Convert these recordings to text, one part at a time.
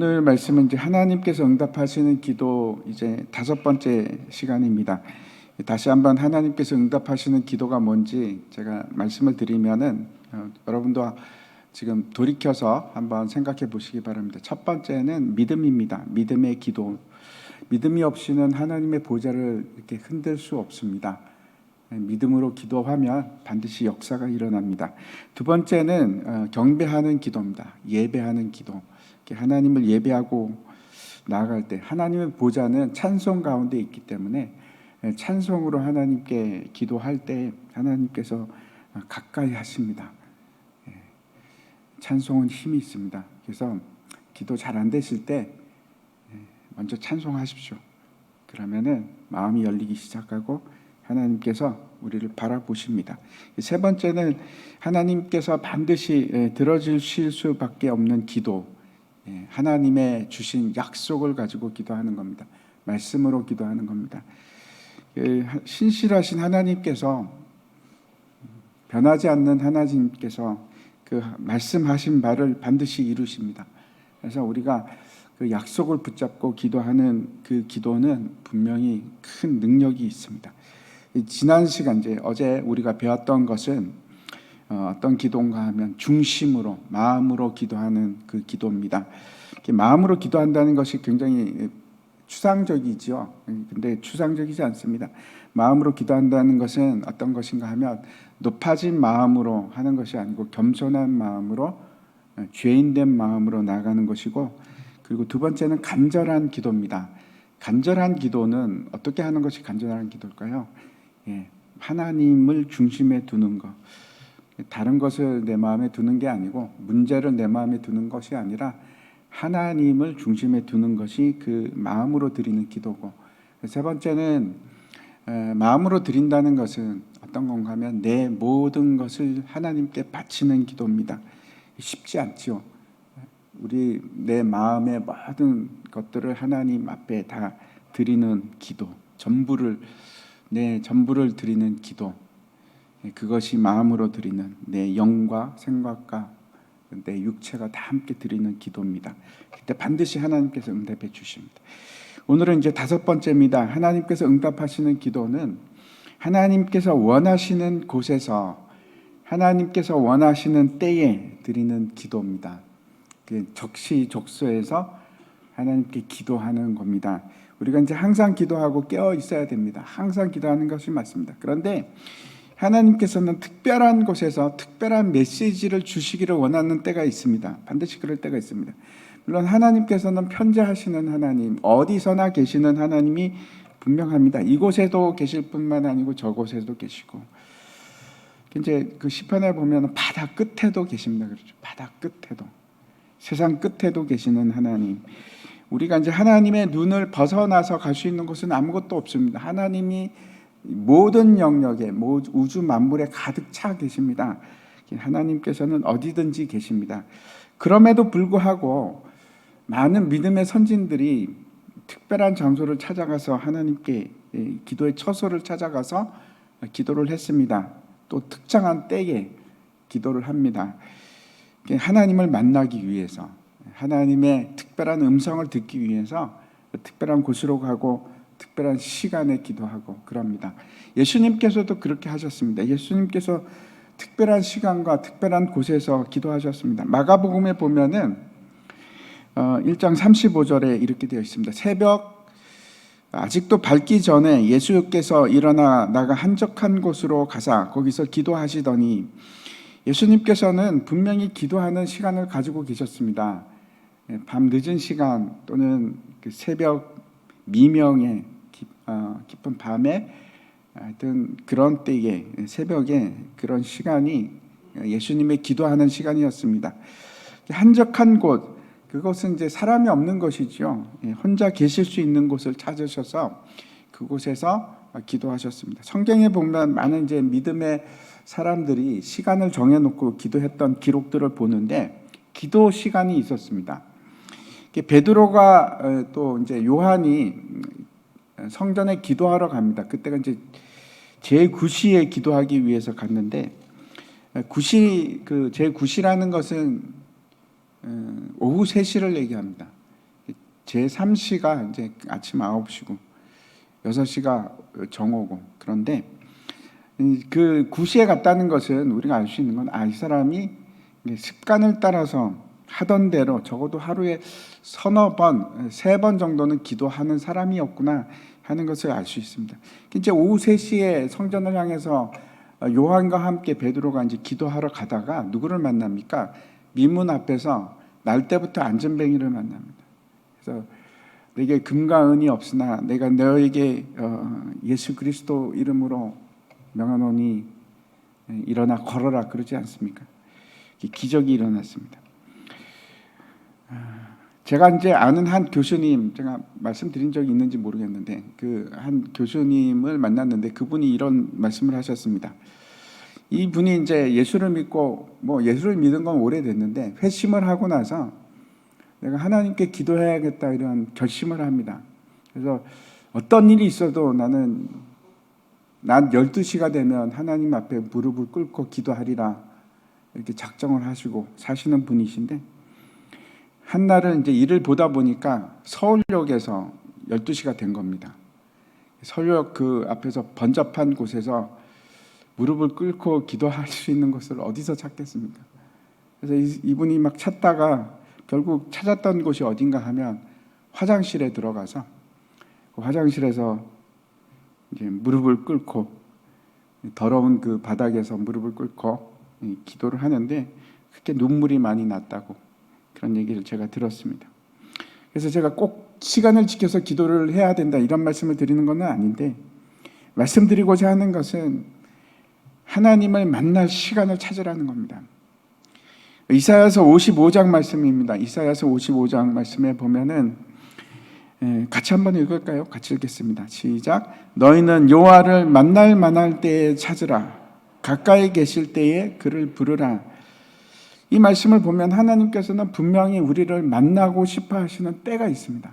오늘 말씀은 이제 하나님께서 응답하시는 기도 이제 5번째 시간입니다. 다시 한번 하나님께서 응답하시는 기도가 뭔지 제가 말씀을 드리면은 여러분도 지금 돌이켜서 한번 생각해 보시기 바랍니다. 첫 번째는 믿음입니다. 믿음의 기도. 믿음이 없이는 하나님의 보좌를 이렇게 흔들 수 없습니다. 믿음으로 기도하면 반드시 역사가 일어납니다. 두 번째는 경배하는 기도입니다. 예배하는 기도. 하나님을 예배하고 나아갈 때 하나님의 보좌는 찬송 가운데 있기 때문에 찬송으로 하나님께 기도할 때 하나님께서 가까이 하십니다. 찬송은 힘이 있습니다. 그래서 기도 잘 안 되실 때 먼저 찬송하십시오. 그러면은 마음이 열리기 시작하고 하나님께서 우리를 바라보십니다. 세 번째는 하나님께서 반드시 들어주실 수밖에 없는 기도. 하나님의 주신 약속을 가지고 기도하는 겁니다. 말씀으로 기도하는 겁니다. 신실하신 하나님께서, 변하지 않는 하나님께서 그 말씀하신 바를 반드시 이루십니다. 그래서 우리가 그 약속을 붙잡고 기도하는 그 기도는 분명히 큰 능력이 있습니다. 지난 시간 이제 어제 우리가 배웠던 것은 어떤 기도인가 하면 중심으로, 마음으로 기도하는 그 기도입니다. 마음으로 기도한다는 것이 굉장히 추상적이죠. 근데 추상적이지 않습니다. 마음으로 기도한다는 것은 어떤 것인가 하면 높아진 마음으로 하는 것이 아니고 겸손한 마음으로, 죄인된 마음으로 나아가는 것이고, 그리고 두 번째는 간절한 기도입니다. 간절한 기도는 어떻게 하는 것이 간절한 기도일까요? 하나님을 중심에 두는 것. 다른 것을 내 마음에 두는 게 아니고, 문제를 내 마음에 두는 것이 아니라 하나님을 중심에 두는 것이 그 마음으로 드리는 기도고, 세 번째는 마음으로 드린다는 것은 어떤 건가 하면 내 모든 것을 하나님께 바치는 기도입니다. 쉽지 않죠. 우리 내 마음의 모든 것들을 하나님 앞에 다 드리는 기도, 내 전부를 드리는 기도, 그것이 마음으로 드리는 내 영과 생각과 내 육체가 다 함께 드리는 기도입니다. 그때 반드시 하나님께서 응답해 주십니다. 오늘은 이제 5번째입니다. 하나님께서 응답하시는 기도는 하나님께서 원하시는 곳에서, 하나님께서 원하시는 때에 드리는 기도입니다. 적시적소에서 하나님께 기도하는 겁니다. 우리가 이제 항상 기도하고 깨어 있어야 됩니다. 항상 기도하는 것이 맞습니다. 그런데 하나님께서는 특별한 곳에서 특별한 메시지를 주시기를 원하는 때가 있습니다. 반드시 그럴 때가 있습니다. 물론 하나님께서는 편재하시는 하나님, 어디서나 계시는 하나님이 분명합니다. 이곳에도 계실 뿐만 아니고 저곳에도 계시고, 이제 그 시편에 보면 바다 끝에도 계십니다. 그렇죠? 바다 끝에도, 세상 끝에도 계시는 하나님. 우리가 이제 하나님의 눈을 벗어나서 갈 수 있는 곳은 아무것도 없습니다. 하나님이 모든 영역에, 우주 만물에 가득 차 계십니다. 하나님께서는 어디든지 계십니다. 그럼에도 불구하고 많은 믿음의 선진들이 특별한 장소를 찾아가서 하나님께 기도의 처소를 찾아가서 기도를 했습니다. 또 특정한 때에 기도를 합니다. 하나님을 만나기 위해서, 하나님의 특별한 음성을 듣기 위해서 특별한 곳으로 가고 특별한 시간에 기도하고 그럽니다. 예수님께서도 그렇게 하셨습니다. 예수님께서 특별한 시간과 특별한 곳에서 기도하셨습니다. 마가복음에 보면은 1장 35절에 이렇게 되어 있습니다. 새벽 아직도 밝기 전에 예수께서 일어나 나가 한적한 곳으로 가사 거기서 기도하시더니, 예수님께서는 분명히 기도하는 시간을 가지고 계셨습니다. 밤 늦은 시간 또는 그 새벽 미명에 깊은 밤에, 하여튼 그런 때에, 새벽에 그런 시간이 예수님의 기도하는 시간이었습니다. 한적한 곳, 그것은 이제 사람이 없는 것이죠. 혼자 계실 수 있는 곳을 찾으셔서 그곳에서 기도하셨습니다. 성경에 보면 많은 이제 믿음의 사람들이 시간을 정해놓고 기도했던 기록들을 보는데 기도 시간이 있었습니다. 베드로가 또 이제 요한이 성전에 기도하러 갑니다. 그때가 이제 제9시에 기도하기 위해서 갔는데, 제9시라는 것은 오후 3시를 얘기합니다. 제3시가 이제 아침 9시고 6시가 정오고, 그런데 그 9시에 갔다는 것은 우리가 알 수 있는 건 이 사람이 습관을 따라서 하던 대로 적어도 하루에 서너 번, 3번 정도는 기도하는 사람이었구나 하는 것을 알 수 있습니다. 이제 오후 3시에 성전을 향해서 요한과 함께 베드로가 이제 기도하러 가다가 누구를 만납니까? 미문 앞에서 날 때부터 안전뱅이를 만납니다. 그래서 내게 금과 은이 없으나 내가 너에게 예수 그리스도 이름으로 명하노니 일어나 걸어라, 그러지 않습니까? 기적이 일어났습니다. 제가 이제 아는 한 교수님, 제가 말씀드린 적이 있는지 모르겠는데 그 한 교수님을 만났는데 그분이 이런 말씀을 하셨습니다. 이분이 이제 예수를 믿고 예수를 믿은 건 오래됐는데 회심을 하고 나서 내가 하나님께 기도해야겠다 이런 결심을 합니다. 그래서 어떤 일이 있어도 나는 낮 12시가 되면 하나님 앞에 무릎을 꿇고 기도하리라 이렇게 작정을 하시고 사시는 분이신데, 한날은 이제 일을 보다 보니까 서울역에서 12시가 된 겁니다. 서울역 그 앞에서 번잡한 곳에서 무릎을 꿇고 기도할 수 있는 것을 어디서 찾겠습니까? 그래서 이분이 막 찾다가 결국 찾았던 곳이 어딘가 하면 화장실에 들어가서 그 화장실에서 이제 무릎을 꿇고 더러운 그 바닥에서 무릎을 꿇고 기도를 하는데 그렇게 눈물이 많이 났다고 그런 얘기를 제가 들었습니다. 그래서 제가 꼭 시간을 지켜서 기도를 해야 된다 이런 말씀을 드리는 건 아닌데, 말씀드리고자 하는 것은 하나님을 만날 시간을 찾으라는 겁니다. 이사야서 55장 말씀입니다. 이사야서 55장 말씀에 보면은 같이 한번 읽을까요? 같이 읽겠습니다. 시작. 너희는 여호와를 만날 때에 찾으라. 가까이 계실 때에 그를 부르라. 이 말씀을 보면 하나님께서는 분명히 우리를 만나고 싶어 하시는 때가 있습니다.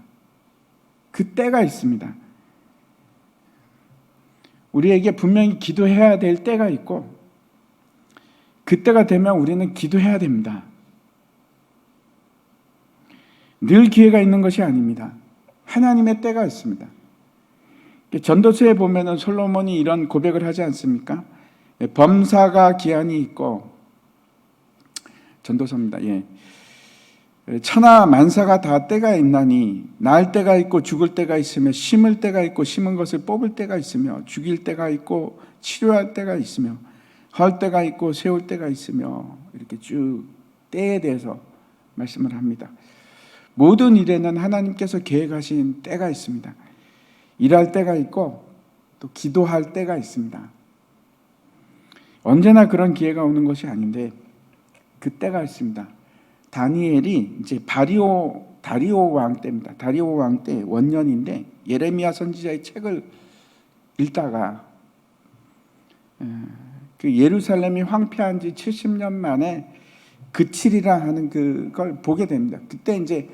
그 때가 있습니다. 우리에게 분명히 기도해야 될 때가 있고, 그때가 되면 우리는 기도해야 됩니다. 늘 기회가 있는 것이 아닙니다. 하나님의 때가 있습니다. 전도서에 보면은 솔로몬이 이런 고백을 하지 않습니까? 범사가 기한이 있고, 전도서입니다. 천하 만사가 다 때가 있나니 날 때가 있고 죽을 때가 있으며 심을 때가 있고 심은 것을 뽑을 때가 있으며 죽일 때가 있고 치료할 때가 있으며 할 때가 있고 세울 때가 있으며, 이렇게 쭉 때에 대해서 말씀을 합니다. 모든 일에는 하나님께서 계획하신 때가 있습니다. 일할 때가 있고 또 기도할 때가 있습니다. 언제나 그런 기회가 오는 것이 아닌데 그 때가 있습니다. 다니엘이 이제 다리오 왕 때입니다. 다리오 왕 때 원년인데 예레미야 선지자의 책을 읽다가 그 예루살렘이 황폐한 지 70년 만에 그칠이라 하는 그걸 보게 됩니다. 그때 이제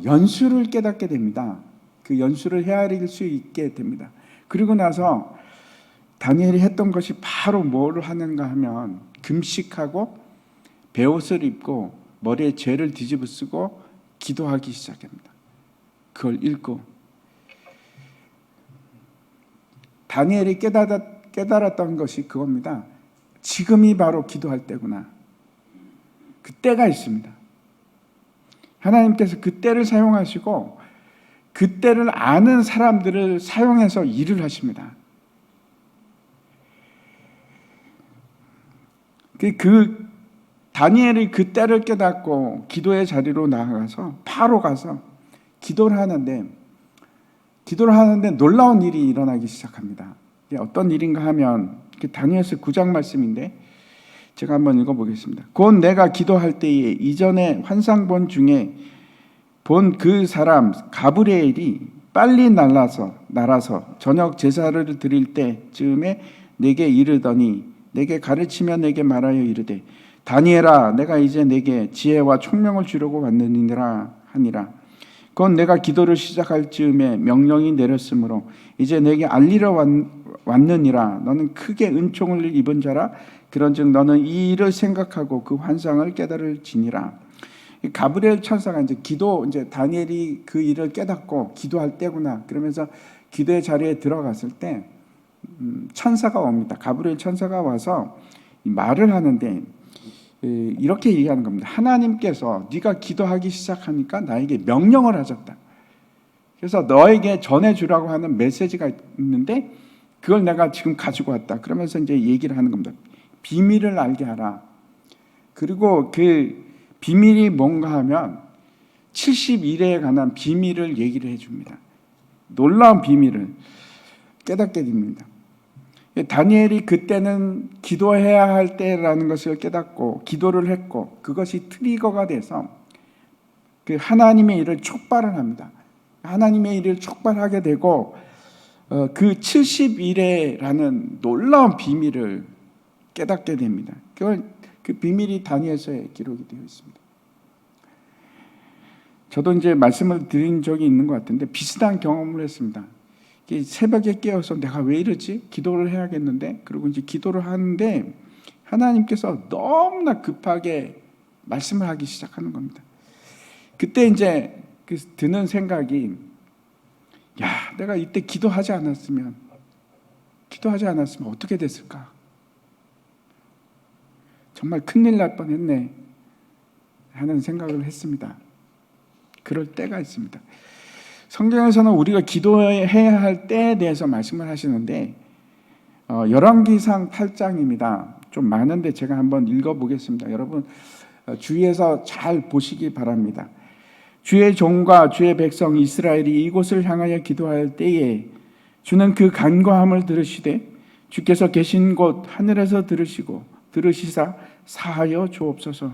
연수를 깨닫게 됩니다. 그 연수를 헤아릴 수 있게 됩니다. 그리고 나서 다니엘이 했던 것이 바로 뭘 하는가 하면 금식하고 베옷을 입고 머리에 죄를 뒤집어 쓰고 기도하기 시작합니다. 그걸 읽고 다니엘이 깨달았던 것이 그겁니다. 지금이 바로 기도할 때구나. 그 때가 있습니다. 하나님께서 그 때를 사용하시고 그 때를 아는 사람들을 사용해서 일을 하십니다. 그 다니엘이 그 때를 깨닫고 기도의 자리로 나아가서 바로 가서 기도를 하는데 놀라운 일이 일어나기 시작합니다. 어떤 일인가 하면 다니엘서 9장 말씀인데 제가 한번 읽어보겠습니다. 곧 내가 기도할 때에 이전에 환상 본 중에 본 그 사람 가브리엘이 빨리 날아서 저녁 제사를 드릴 때쯤에 내게 이르더니 내게 가르치며 내게 말하여 이르되 다니엘아 내가 이제 내게 지혜와 총명을 주려고 왔느니라 하니라. 곧 내가 기도를 시작할 즈음에 명령이 내렸으므로 이제 내게 알리러 왔느니라. 너는 크게 은총을 입은 자라. 그런즉 너는 이 일을 생각하고 그 환상을 깨달을지니라. 가브리엘 천사가 이제 이제 다니엘이 그 일을 깨닫고 기도할 때구나 그러면서 기도의 자리에 들어갔을 때 천사가 옵니다. 가브리엘 천사가 와서 말을 하는데 이렇게 얘기하는 겁니다. 하나님께서 네가 기도하기 시작하니까 나에게 명령을 하셨다. 그래서 너에게 전해주라고 하는 메시지가 있는데 그걸 내가 지금 가지고 왔다. 그러면서 이제 얘기를 하는 겁니다. 비밀을 알게 하라. 그리고 그 비밀이 뭔가 하면 70일에 관한 비밀을 얘기를 해줍니다. 놀라운 비밀을 깨닫게 됩니다. 다니엘이 그때는 기도해야 할 때라는 것을 깨닫고 기도를 했고 그것이 트리거가 돼서 그 하나님의 일을 촉발을 합니다. 하나님의 일을 촉발하게 되고 그 70일에라는 놀라운 비밀을 깨닫게 됩니다. 그 비밀이 다니엘서에 기록이 되어 있습니다. 저도 이제 말씀을 드린 적이 있는 것 같은데 비슷한 경험을 했습니다. 새벽에 깨어서 내가 왜 이러지? 기도를 해야겠는데 그리고 이제 기도를 하는데 하나님께서 너무나 급하게 말씀을 하기 시작하는 겁니다. 그때 이제 드는 생각이 야, 내가 이때 기도하지 않았으면 어떻게 됐을까? 정말 큰일 날 뻔했네 하는 생각을 했습니다. 그럴 때가 있습니다. 성경에서는 우리가 기도해야 할 때에 대해서 말씀을 하시는데 열왕기상 8장입니다. 좀 많은데 제가 한번 읽어보겠습니다. 여러분 주의해서 잘 보시기 바랍니다. 주의 종과 주의 백성 이스라엘이 이곳을 향하여 기도할 때에 주는 그 간과함을 들으시되 주께서 계신 곳 하늘에서 들으시사 사하여 주옵소서.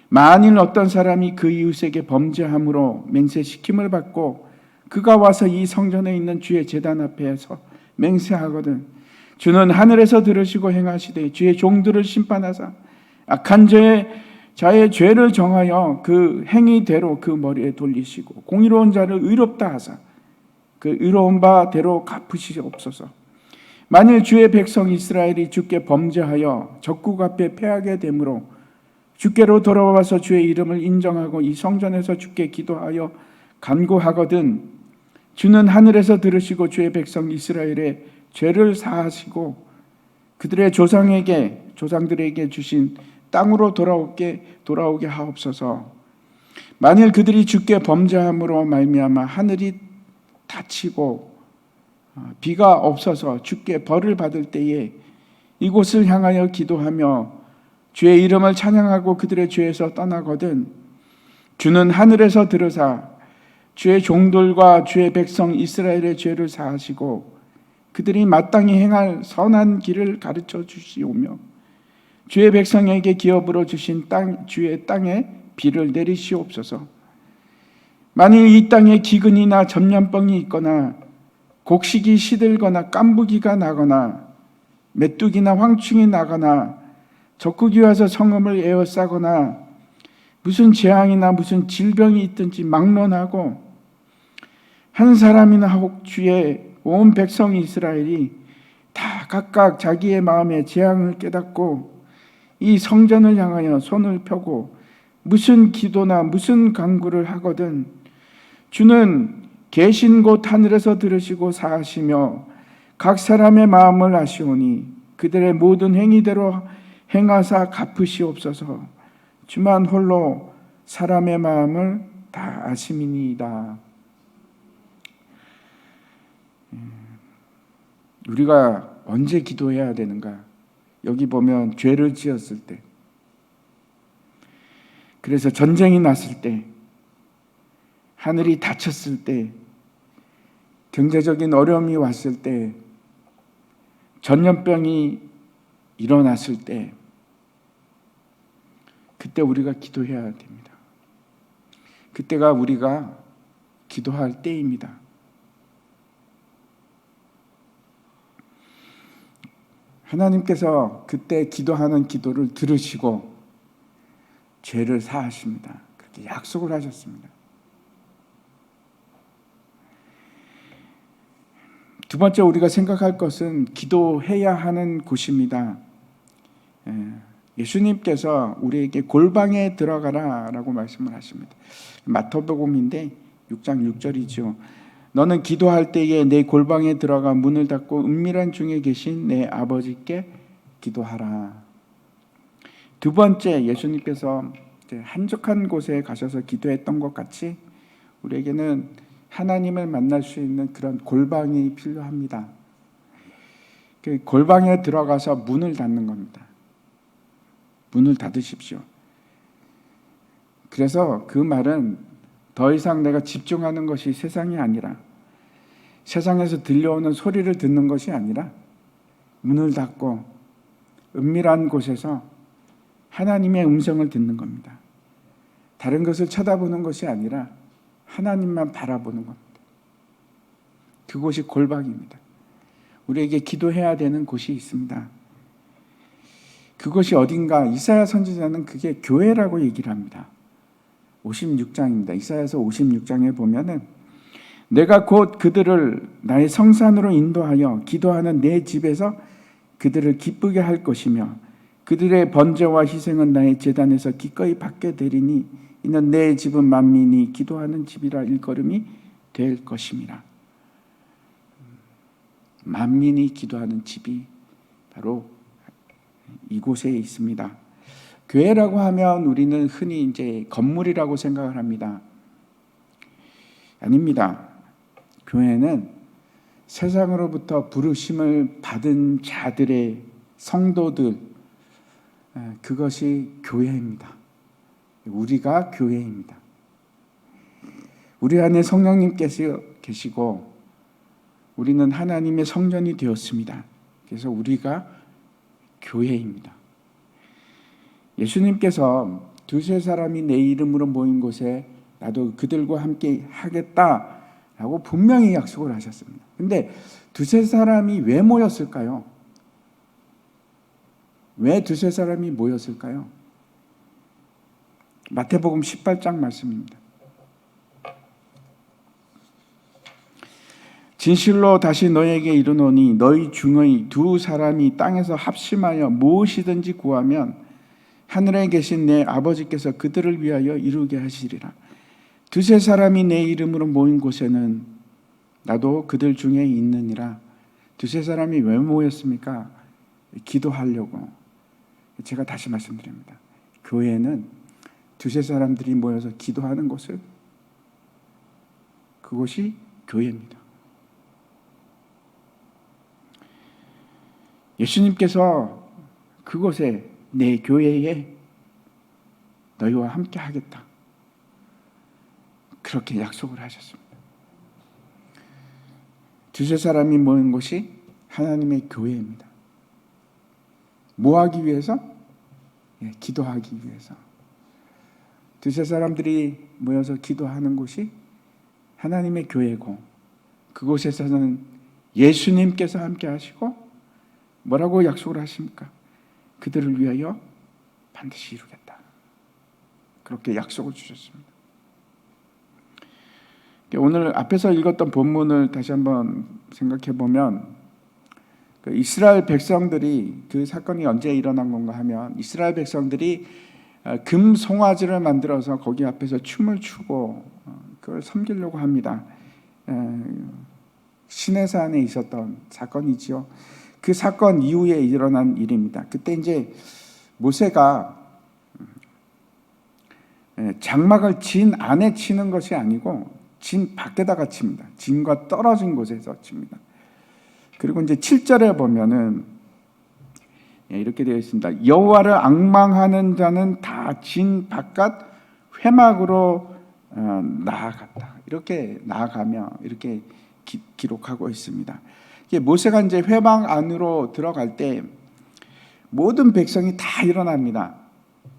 만일 어떤 사람이 그 이웃에게 범죄함으로 맹세시킴을 받고 그가 와서 이 성전에 있는 주의 제단 앞에서 맹세하거든 주는 하늘에서 들으시고 행하시되 주의 종들을 심판하사 악한 자의 죄를 정하여 그 행위대로 그 머리에 돌리시고 공의로운 자를 의롭다 하사 그 의로운 바대로 갚으시옵소서. 만일 주의 백성 이스라엘이 주께 범죄하여 적국 앞에 패하게 되므로 주께로 돌아와서 주의 이름을 인정하고 이 성전에서 주께 기도하여 간구하거든 주는 하늘에서 들으시고 주의 백성 이스라엘의 죄를 사하시고 그들의 조상들에게 주신 땅으로 돌아오게 하옵소서. 만일 그들이 주께 범죄함으로 말미암아 하늘이 닫히고 비가 없어서 주께 벌을 받을 때에 이곳을 향하여 기도하며 주의 이름을 찬양하고 그들의 죄에서 떠나거든 주는 하늘에서 들으사 주의 종들과 주의 백성 이스라엘의 죄를 사하시고 그들이 마땅히 행할 선한 길을 가르쳐 주시오며 주의 백성에게 기업으로 주신 주의 땅에 비를 내리시옵소서. 만일 이 땅에 기근이나 전염병이 있거나 곡식이 시들거나 깐부기가 나거나 메뚜기나 황충이 나거나 적국이 와서 성읍을 에워싸거나 무슨 재앙이나 무슨 질병이 있든지 막론하고 한 사람이나 혹 주의 온 백성 이스라엘이 다 각각 자기의 마음의 재앙을 깨닫고 이 성전을 향하여 손을 펴고 무슨 기도나 무슨 간구를 하거든 주는 계신 곳 하늘에서 들으시고 사하시며 각 사람의 마음을 아시오니 그들의 모든 행위대로 행하사 갚으시옵소서. 주만 홀로 사람의 마음을 다 아심이니이다. 우리가 언제 기도해야 되는가? 여기 보면 죄를 지었을 때, 그래서 전쟁이 났을 때, 하늘이 닫혔을 때, 경제적인 어려움이 왔을 때, 전염병이 일어났을 때, 그때 우리가 기도해야 됩니다. 그때가 우리가 기도할 때입니다. 하나님께서 그때 기도하는 기도를 들으시고 죄를 사하십니다. 그렇게 약속을 하셨습니다. 두 번째 우리가 생각할 것은 기도해야 하는 곳입니다. 예수님께서 우리에게 골방에 들어가라라고 말씀을 하십니다. 마태복음인데 6장 6절이죠. 너는 기도할 때에 내 골방에 들어가 문을 닫고 은밀한 중에 계신 내 아버지께 기도하라. 두 번째, 예수님께서 한적한 곳에 가셔서 기도했던 것 같이 우리에게는 하나님을 만날 수 있는 그런 골방이 필요합니다. 그 골방에 들어가서 문을 닫는 겁니다. 문을 닫으십시오. 그래서 그 말은 더 이상 내가 집중하는 것이 세상이 아니라, 세상에서 들려오는 소리를 듣는 것이 아니라 문을 닫고 은밀한 곳에서 하나님의 음성을 듣는 겁니다. 다른 것을 쳐다보는 것이 아니라 하나님만 바라보는 겁니다. 그곳이 골방입니다. 우리에게 기도해야 되는 곳이 있습니다. 그것이 어딘가? 이사야 선지자는 그게 교회라고 얘기를 합니다. 56장입니다. 이사야서 56장에 보면은 내가 곧 그들을 나의 성산으로 인도하여 기도하는 내 집에서 그들을 기쁘게 할 것이며 그들의 번제와 희생은 나의 제단에서 기꺼이 받게 되리니 이는 내 집은 만민이 기도하는 집이라 일컬음이 될 것임이라. 만민이 기도하는 집이 바로 이곳에 있습니다. 교회라고 하면 우리는 흔히 이제 건물이라고 생각을 합니다. 아닙니다. 교회는 세상으로부터 부르심을 받은 자들의 성도들, 그것이 교회입니다. 우리가 교회입니다. 우리 안에 성령님께서 계시고 우리는 하나님의 성전이 되었습니다. 그래서 우리가 교회입니다. 예수님께서 두세 사람이 내 이름으로 모인 곳에 나도 그들과 함께 하겠다라고 분명히 약속을 하셨습니다. 근데 두세 사람이 왜 모였을까요? 왜 두세 사람이 모였을까요? 마태복음 18장 말씀입니다. 진실로 다시 너에게 이르노니 너희 중의 두 사람이 땅에서 합심하여 무엇이든지 구하면 하늘에 계신 내 아버지께서 그들을 위하여 이루게 하시리라. 두세 사람이 내 이름으로 모인 곳에는 나도 그들 중에 있느니라. 두세 사람이 왜 모였습니까? 기도하려고. 제가 다시 말씀드립니다. 교회는 두세 사람들이 모여서 기도하는 곳을, 그곳이 교회입니다. 예수님께서 그곳에 내 교회에 너희와 함께 하겠다, 그렇게 약속을 하셨습니다. 두세 사람이 모인 곳이 하나님의 교회입니다. 뭐 하기 위해서? 기도하기 위해서. 두세 사람들이 모여서 기도하는 곳이 하나님의 교회고, 그곳에서는 예수님께서 함께 하시고 뭐라고 약속을 하십니까? 그들을 위하여 반드시 이루겠다, 그렇게 약속을 주셨습니다. 오늘 앞에서 읽었던 본문을 다시 한번 생각해 보면, 이스라엘 백성들이, 그 사건이 언제 일어난 건가 하면, 이스라엘 백성들이 금 송아지를 만들어서 거기 앞에서 춤을 추고 그걸 섬기려고 합니다. 시내산에 있었던 사건이지요. 그 사건 이후에 일어난 일입니다. 그때 이제 모세가 장막을 진 안에 치는 것이 아니고 진 밖에다가 칩니다. 진과 떨어진 곳에서 칩니다. 그리고 이제 7절에 보면은 이렇게 되어 있습니다. 여호와를 앙망하는 자는 다 진 바깥 회막으로 나아갔다. 이렇게 나아가며 이렇게 기록하고 있습니다. 모세가 이제 회막 안으로 들어갈 때 모든 백성이 다 일어납니다.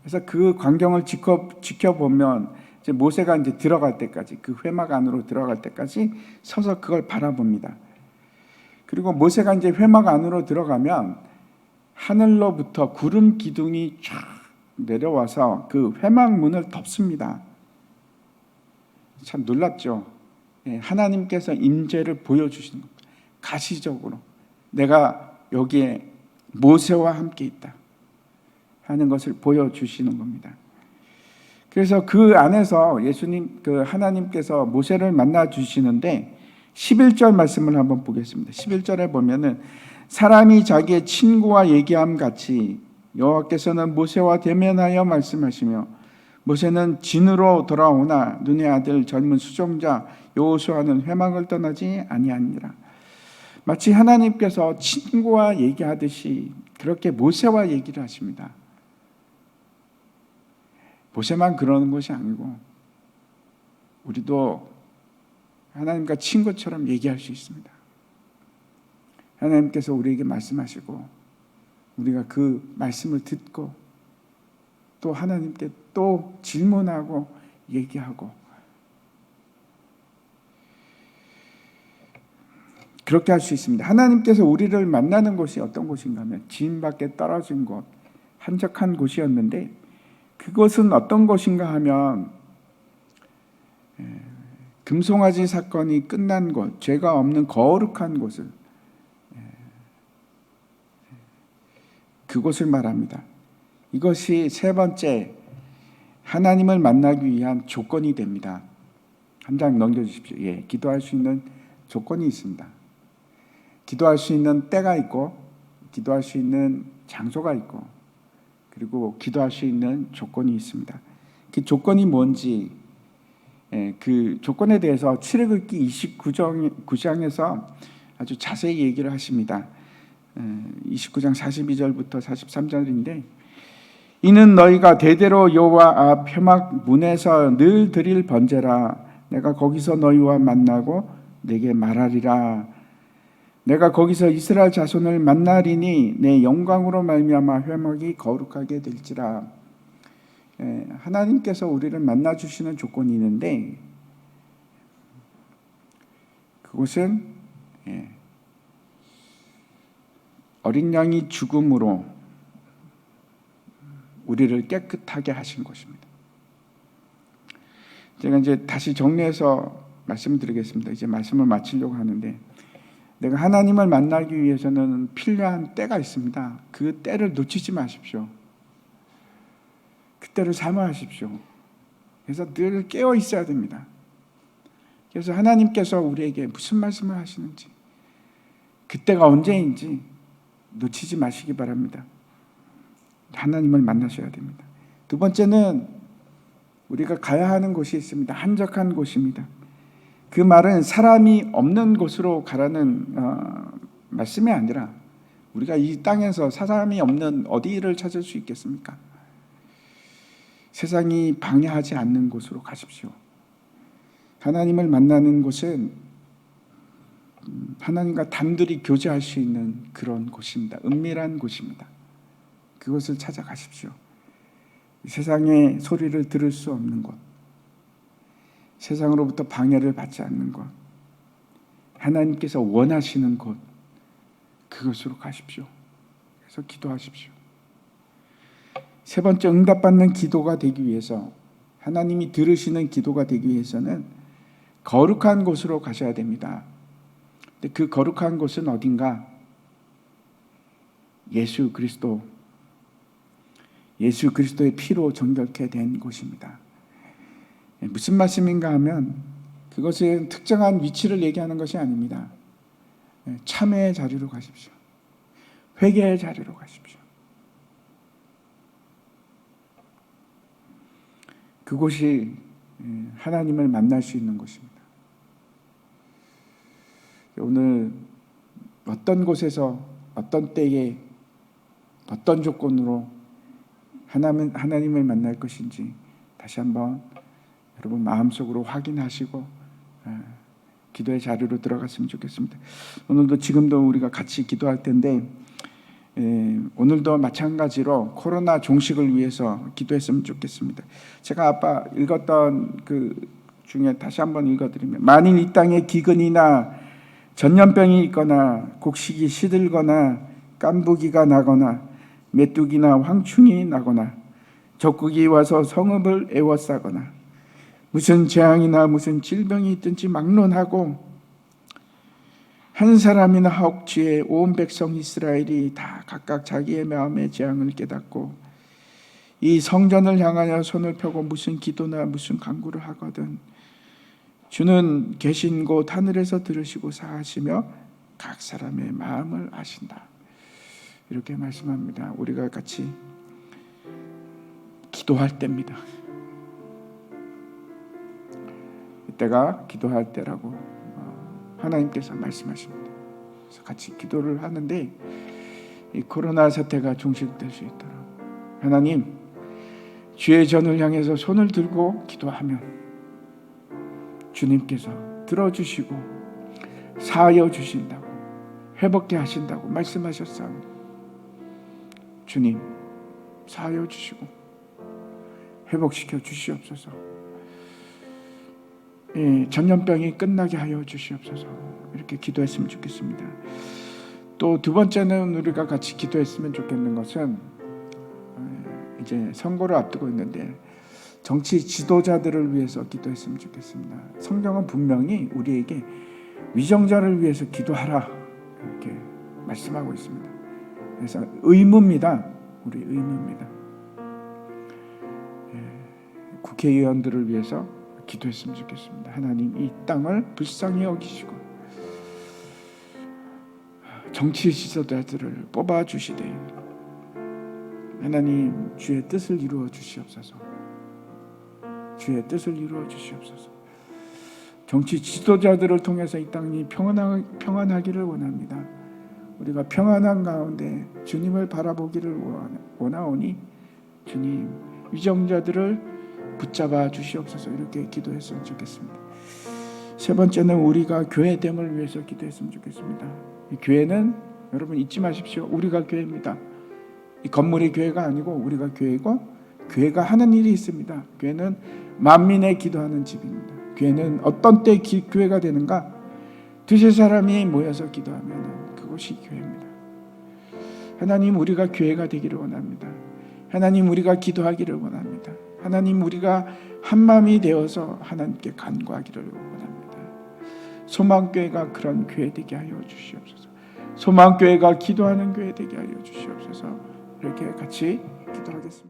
그래서 그 광경을 지켜보면 이제 모세가 이제 들어갈 때까지, 그 회막 안으로 들어갈 때까지 서서 그걸 바라봅니다. 그리고 모세가 이제 회막 안으로 들어가면 하늘로부터 구름 기둥이 쫙 내려와서 그 회막 문을 덮습니다. 참 놀랍죠. 하나님께서 임재를 보여주시는 겁니다. 가시적으로 내가 여기에 모세와 함께 있다. 하는 것을 보여주시는 겁니다. 그래서 그 안에서 하나님께서 모세를 만나 주시는데 11절 말씀을 한번 보겠습니다. 11절에 보면은 사람이 자기의 친구와 얘기함 같이 여호와께서는 모세와 대면하여 말씀하시며 모세는 진으로 돌아오나 눈의 아들 젊은 수종자 여호수아는 회막을 떠나지 아니하니라. 마치 하나님께서 친구와 얘기하듯이 그렇게 모세와 얘기를 하십니다. 모세만 그러는 것이 아니고 우리도 하나님과 친구처럼 얘기할 수 있습니다. 하나님께서 우리에게 말씀하시고 우리가 그 말씀을 듣고 또 하나님께 또 질문하고 얘기하고 그렇게 할 수 있습니다. 하나님께서 우리를 만나는 곳이 어떤 곳인가 하면 지인 밖에 떨어진 곳, 한적한 곳이었는데 그것은 어떤 곳인가 하면 금송아지 사건이 끝난 곳, 죄가 없는 거룩한 곳을 그곳을 말합니다. 이것이 세 번째 하나님을 만나기 위한 조건이 됩니다. 한 장 넘겨주십시오. 기도할 수 있는 조건이 있습니다. 기도할 수 있는 때가 있고 기도할 수 있는 장소가 있고 그리고 기도할 수 있는 조건이 있습니다. 그 조건이 뭔지 그 조건에 대해서 출애굽기 29장에서 아주 자세히 얘기를 하십니다. 29장 42절부터 43절인데 이는 너희가 대대로 여호와 앞 회막 문에서 늘 드릴 번제라. 내가 거기서 너희와 만나고 내게 말하리라. 내가 거기서 이스라엘 자손을 만나리니 내 영광으로 말미암아 회막이 거룩하게 될지라. 하나님께서 우리를 만나 주시는 조건이 있는데 그것은 어린 양이 죽음으로 우리를 깨끗하게 하신 것입니다. 제가 이제 다시 정리해서 말씀드리겠습니다. 이제 말씀을 마치려고 하는데 내가 하나님을 만나기 위해서는 필요한 때가 있습니다. 그 때를 놓치지 마십시오. 그 때를 사모하십시오. 그래서 늘 깨어 있어야 됩니다. 그래서 하나님께서 우리에게 무슨 말씀을 하시는지 그때가 언제인지 놓치지 마시기 바랍니다. 하나님을 만나셔야 됩니다. 두 번째는 우리가 가야 하는 곳이 있습니다. 한적한 곳입니다. 그 말은 사람이 없는 곳으로 가라는 말씀이 아니라 우리가 이 땅에서 사람이 없는 어디를 찾을 수 있겠습니까? 세상이 방해하지 않는 곳으로 가십시오. 하나님을 만나는 곳은 하나님과 단둘이 교제할 수 있는 그런 곳입니다. 은밀한 곳입니다. 그곳을 찾아가십시오. 세상의 소리를 들을 수 없는 곳, 세상으로부터 방해를 받지 않는 곳, 하나님께서 원하시는 곳, 그곳으로 가십시오. 그래서 기도하십시오. 세 번째, 응답받는 기도가 되기 위해서, 하나님이 들으시는 기도가 되기 위해서는 거룩한 곳으로 가셔야 됩니다. 근데 그 거룩한 곳은 어딘가? 예수 그리스도의 피로 정결케 된 곳입니다. 무슨 말씀인가 하면 그것은 특정한 위치를 얘기하는 것이 아닙니다. 참회의 자리로 가십시오. 회개의 자리로 가십시오. 그곳이 하나님을 만날 수 있는 곳입니다. 오늘 어떤 곳에서 어떤 때에 어떤 조건으로 하나님을 만날 것인지 다시 한번 여러분 마음속으로 확인하시고 기도의 자리로 들어갔으면 좋겠습니다. 오늘도 지금도 우리가 같이 기도할 텐데 오늘도 마찬가지로 코로나 종식을 위해서 기도했으면 좋겠습니다. 제가 아까 읽었던 그 중에 다시 한번 읽어드리면 만일 이 땅에 기근이나 전염병이 있거나 곡식이 시들거나 깐부기가 나거나 메뚜기나 황충이 나거나 적국이 와서 성읍을 에워싸거나 무슨 재앙이나 무슨 질병이 있든지 막론하고 한 사람이나 하옥지에 온 백성 이스라엘이 다 각각 자기의 마음의 재앙을 깨닫고 이 성전을 향하여 손을 펴고 무슨 기도나 무슨 간구를 하거든 주는 계신 곳 하늘에서 들으시고 사하시며 각 사람의 마음을 아신다. 이렇게 말씀합니다. 우리가 같이 기도할 때입니다. 이때가 기도할 때라고 하나님께서 말씀하십니다. 그래서 같이 기도를 하는데 이 코로나 사태가 종식될 수 있도록 하나님 주의 전을 향해서 손을 들고 기도하면 주님께서 들어주시고 사하여 주신다고 회복케 하신다고 말씀하셨사옵니다. 주님 사하여 주시고 회복시켜 주시옵소서. 전염병이 끝나게 하여 주시옵소서. 이렇게 기도했으면 좋겠습니다. 또 두 번째는 우리가 같이 기도했으면 좋겠는 것은 이제 선거를 앞두고 있는데 정치 지도자들을 위해서 기도했으면 좋겠습니다. 성경은 분명히 우리에게 위정자를 위해서 기도하라 이렇게 말씀하고 있습니다. 그래서 의무입니다. 우리 의무입니다. 국회의원들을 위해서 기도했으면 좋겠습니다. 하나님 이 땅을 불쌍히 여기시고 정치 지도자들을 뽑아주시되 하나님 주의 뜻을 이루어 주시옵소서. 주의 뜻을 이루어 주시옵소서. 정치 지도자들을 통해서 이 땅이 평안하기를 원합니다. 우리가 평안한 가운데 주님을 바라보기를 원하오니 주님 위정자들을 붙잡아 주시옵소서. 이렇게 기도했으면 좋겠습니다. 세 번째는 우리가 교회됨을 위해서 기도했으면 좋겠습니다. 이 교회는 여러분 잊지 마십시오. 우리가 교회입니다. 이 건물이 교회가 아니고 우리가 교회고 교회가 하는 일이 있습니다. 교회는 만민의 기도하는 집입니다. 교회는 어떤 때 교회가 되는가? 두세 사람이 모여서 기도하면 그것이 교회입니다. 하나님 우리가 교회가 되기를 원합니다. 하나님 우리가 기도하기를 원합니다. 하나님 우리가 한마음이 되어서 하나님께 간구하기를 원합니다. 소망교회가 그런 교회 되게 하여 주시옵소서. 소망교회가 기도하는 교회 되게 하여 주시옵소서. 이렇게 같이 기도하겠습니다.